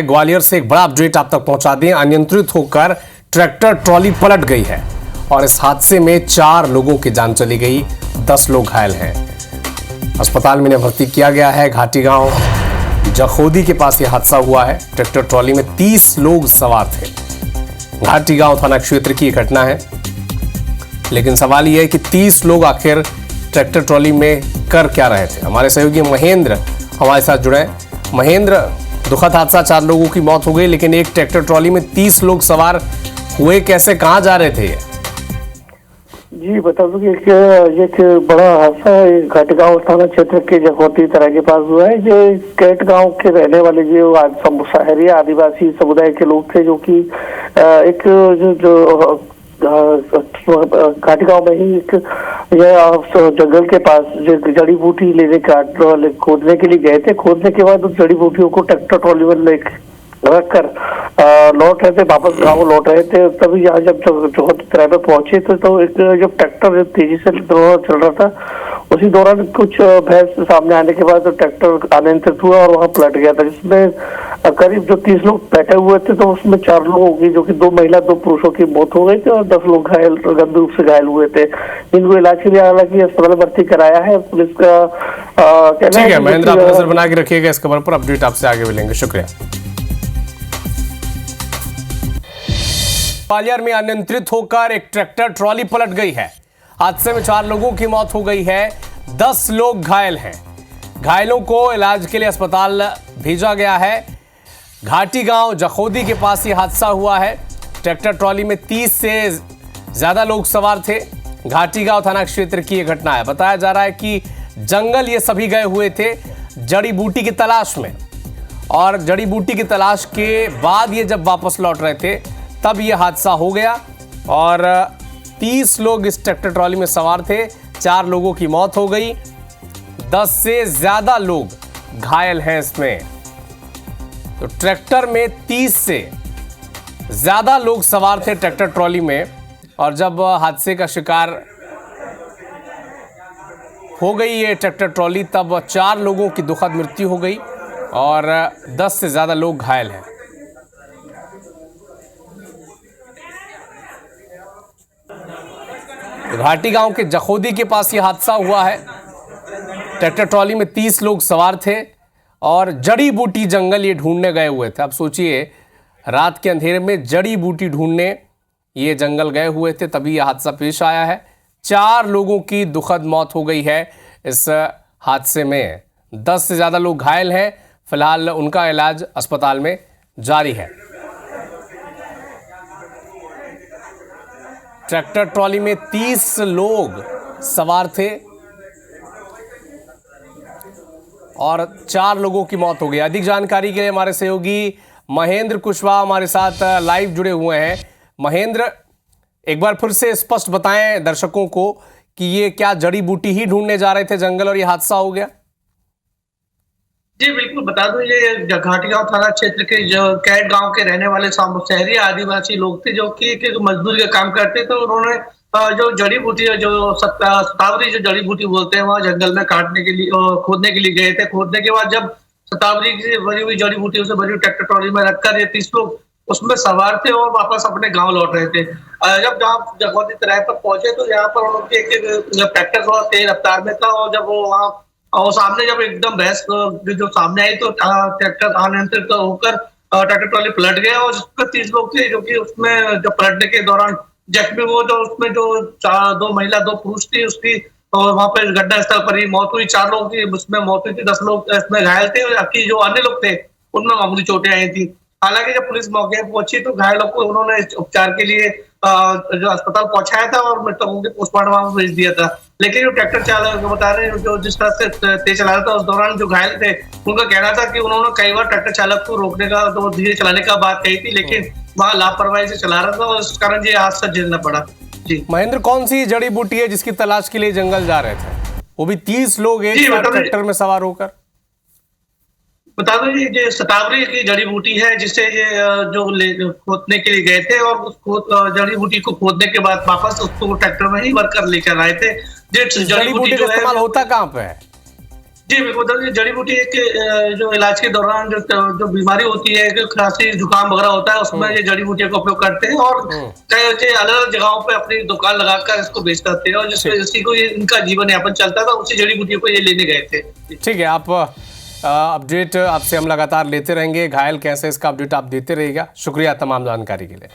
ग्वालियर से एक बड़ा अपडेट आप तक पहुंचा दें। अनियंत्रित होकर ट्रैक्टर ट्रॉली पलट गई है और इस हादसे में 4 लोगों की जान चली गई, 10 लोग घायल हैं। अस्पताल में इन्हें भर्ती किया गया है। घाटी गांव जखोदी के पास यह हादसा हुआ है। ट्रैक्टर ट्रॉली में 30 लोग सवार थे। घाटी गांव थाना क्षेत्र की घटना है, लेकिन सवाल यह है कि 30 लोग आखिर ट्रैक्टर ट्रॉली में कर क्या रहे थे। हमारे सहयोगी महेंद्र हमारे साथ जुड़े। महेंद्र, दुखद हादसा, 4 लोगों की मौत हो गई, लेकिन एक ट्रैक्टर ट्रॉली में 30 लोग सवार हुए कैसे, कहां जा रहे थे ये? जी बता दूं कि एक बड़ा हादसा घाटगांव थाना क्षेत्र के जखोती तरह के पास हुआ है। जो कैट गांव के रहने वाले जो शहरी आदिवासी समुदाय के लोग थे, जो कि एक जो घाटगांव में ही एक जंगल के पास जो जड़ी बूटी लेने का खोदने के लिए गए थे। खोदने के बाद उस जड़ी बूटियों को ट्रैक्टर ट्रॉली में रख कर लौट रहे थे, वापस गाँव लौट रहे थे। तभी यहाँ जब चौहत्तर तरह पे पहुंचे तो एक जब ट्रैक्टर तेजी से चल रहा था, उसी दौरान कुछ भैंस सामने आने के बाद तो ट्रैक्टर अनियंत्रित हुआ और वहां पलट गया था, जिसमें करीब जो 30 लोग बैठे हुए थे, तो उसमें 4 लोगों की, जो कि 2 महिला 2 पुरुषों की मौत हो गई थी और 10 लोग गंभीर रूप से घायल हुए थे। इनको इलाज के लिए हालांकि अस्पताल में भर्ती कराया है। पुलिस का कहना है। महेंद्र, आप नजर बना के रखिएगा इस खबर पर। अपडेट आपसे आगे मिलेंगे। शुक्रिया। ग्वालियर में अनियंत्रित होकर एक ट्रैक्टर ट्रॉली पलट गई है। हादसे में 4 लोगों की मौत हो गई है, 10 लोग घायल हैं। घायलों को इलाज के लिए अस्पताल भेजा गया है। घाटी गांव जखोदी के पास यह हादसा हुआ है। ट्रैक्टर ट्रॉली में 30 से ज्यादा लोग सवार थे। घाटी गांव थाना क्षेत्र की यह घटना है। बताया जा रहा है कि जंगल ये सभी गए हुए थे जड़ी बूटी की तलाश में, और जड़ी बूटी की तलाश के बाद ये जब वापस लौट रहे थे तब यह हादसा हो गया और 30 लोग इस ट्रैक्टर ट्रॉली में सवार थे। 4 लोगों की मौत हो गई, 10 से ज्यादा लोग घायल हैं इसमें। तो ट्रैक्टर में 30 से ज्यादा लोग सवार थे ट्रैक्टर ट्रॉली में, और जब हादसे का शिकार हो गई ये ट्रैक्टर ट्रॉली, तब 4 लोगों की दुखद मृत्यु हो गई और 10 से ज्यादा लोग घायल हैं। घाटी गांव के जखोदी के पास यह हादसा हुआ है। ट्रैक्टर ट्रॉली में 30 लोग सवार थे और जड़ी बूटी जंगल ये ढूंढने गए हुए थे। अब सोचिए, रात के अंधेरे में जड़ी बूटी ढूंढने ये जंगल गए हुए थे, तभी यह हादसा पेश आया है। 4 लोगों की दुखद मौत हो गई है इस हादसे में। 10 से ज़्यादा लोग घायल हैं। फिलहाल उनका इलाज अस्पताल में जारी है। ट्रैक्टर ट्रॉली में 30 लोग सवार थे और 4 लोगों की मौत हो गई। अधिक जानकारी के लिए हमारे सहयोगी महेंद्र कुशवाहा हमारे साथ लाइव जुड़े हुए हैं। महेंद्र, एक बार फिर से स्पष्ट बताएं दर्शकों को कि ये क्या जड़ी बूटी ही ढूंढने जा रहे थे जंगल और ये हादसा हो गया? जी बिल्कुल, बता दूं ये घाटी गांव थाना क्षेत्र के जो कैट गांव के रहने वाले शहरी आदिवासी लोग थे, जो कि मजदूरी का काम करते थे। उन्होंने जो जड़ी बूटी है, जो शतावरी जो जड़ी बूटी बोलते हैं, वहाँ जंगल में काटने के लिए खोदने के लिए गए थे। खोदने के बाद जब शतावरी से भरी हुई जड़ी बूटियों से भरी हुई ट्रैक्टर ट्रॉली में रखकर ये 30 लोग उसमें सवार थे और वापस अपने गाँव लौट रहे थे। जब गाँव जखोदी तराई पर पहुंचे तो यहाँ पर उनके ट्रैक्टर थोड़ा तेज रफ्तार में था, और जब वो वहाँ और सामने जब एकदम भैंस जो सामने आई तो ट्रैक्टर अनियंत्रित होकर ट्रैक्टर ट्रॉली पलट गया और जिसमें 30 लोग थे, जो कि उसमें जो पलटने के दौरान जख्मी वो जो उसमें जो 2 महिला 2 पुरुष थी, उसकी वहां पर घटना स्थल पर ही मौत हुई। 4 लोग की उसमें मौत हुई थी, 10 लोग इसमें घायल थे, जबकि जो अन्य लोग थे उनमें मामूली चोटें आई थी। हालांकि जब पुलिस मौके पर पहुंची तो घायलों को उन्होंने उपचार के लिए जो अस्पताल पहुंचाया था और मृतकों के पोस्टमार्टम भेज दिया था। लेकिन जो ट्रैक्टर चालक बता रहे हैं, जो जिस तरह से तेज चला रहा था, उस दौरान जो घायल थे उनका कहना था कि उन्होंने कई बार ट्रैक्टर चालक को रोकने का, तो धीरे चलाने का बात कही थी, लेकिन वहां लापरवाही से चला रहा था और इस कारण ये हादसा झेलना पड़ा। जी महेंद्र, कौन सी जड़ी बूटी है जिसकी तलाश के लिए जंगल जा रहे थे? वो भी 30 लोग एक साथ ट्रैक्टर में सवार होकर। बता दो ये शतावरी की जड़ी बूटी है, जिसे ये जो खोदने के लिए गए थे और उस जड़ी बूटी को खोदने के बाद वापस उसको ट्रैक्टर में ही वर्कर लेकर आए थे। जड़ी बूटी का इस्तेमाल होता कहाँ पे है? जी बिल्कुल, तो जड़ी बूटी एक जो इलाज के दौरान जो बीमारी होती है, कि खांसी जुकाम वगैरह होता है, उसमें ये जड़ी बूटियों का उपयोग करते हैं और कई अलग अलग जगहों पे अपनी दुकान लगाकर इसको बेचते हैं और जिससे इसी को इनका जीवन यापन चलता था, उसी जड़ी बूटियों को ये लेने गए थे। ठीक है, आप अपडेट आपसे हम लगातार लेते रहेंगे। घायल कैसे, इसका अपडेट आप देते रहिएगा। शुक्रिया तमाम जानकारी के लिए।